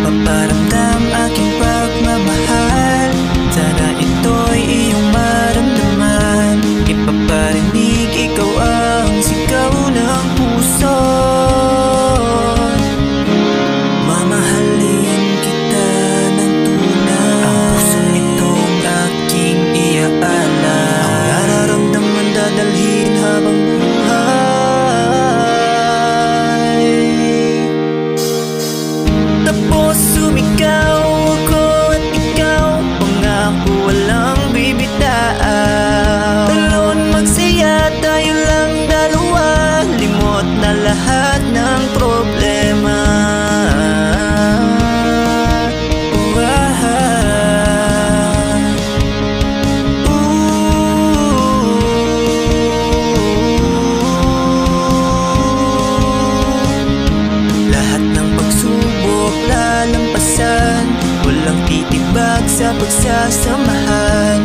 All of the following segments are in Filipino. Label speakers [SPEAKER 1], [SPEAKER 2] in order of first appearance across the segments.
[SPEAKER 1] Ipaparamdam aking pagmamahal. Sana ito'y iyong maramdaman. Ipaparinig, ikaw ang sigaw ng puso. Mamahalin kita ng tunay. Ang pusong itong aking iaala. Ang nararamdaman dadalhin habang buhay. Tapos sumigaw ako at ikaw, pangako walang bibitaw. Talon magsaya, tayo lang dalawa. Limot na lahat ng problema. Lahat ng pagsubok lalampasan. Walang titibag sa pagsasamahan.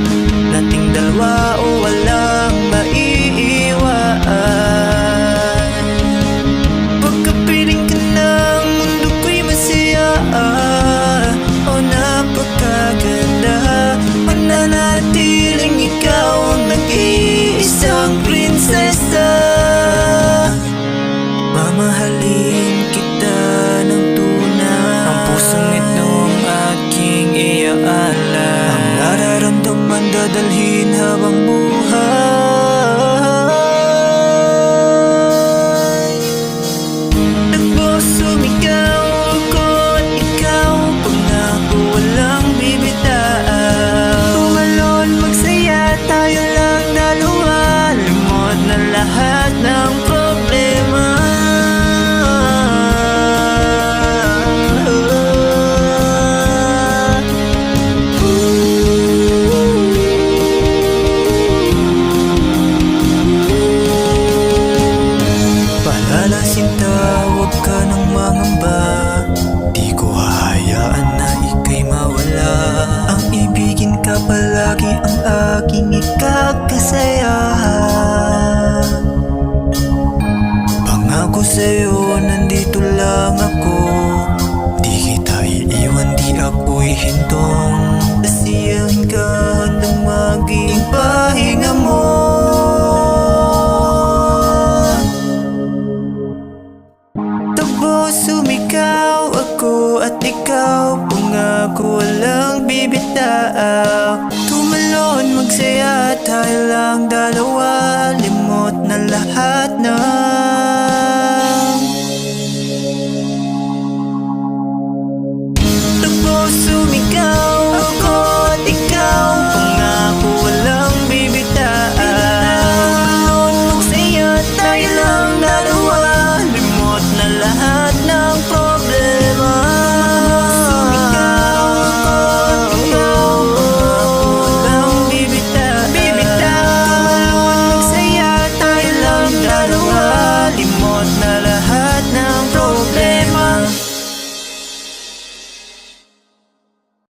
[SPEAKER 1] Nating dalawa o walang maiiwan. Pagkapiling ka ng mundo ko'y masaya. O napakaganda. Mananatiling ikaw ang nag-iisang prinsesa. Mamahalin kita ng tunay. Ang pusong itong aking iaala. Ang nararamdaman dadalhin habang buhay. Tapos sumigaw ako at ikaw, pangako walang bibitaw. Tumalon magsaya, tayo lang dalawa. Limot na lahat ng problema. Sinta, huwag ka nang mangamba. Di ko hahayaan na ika'y mawala. Ang ibigin ka palagi, ang aking ikakasaya. Pangako sa'yo, nandito lang ako. Di kita iiwan, di ako'y hintong. Tasiyahin ka hanggang maging pahinga mo. Tapos sumigaw ako at ikaw, pangako walang bibitaw. Tumalon magsaya, tayo lang dalawa. Limot na lahat ng. Tapos sumigaw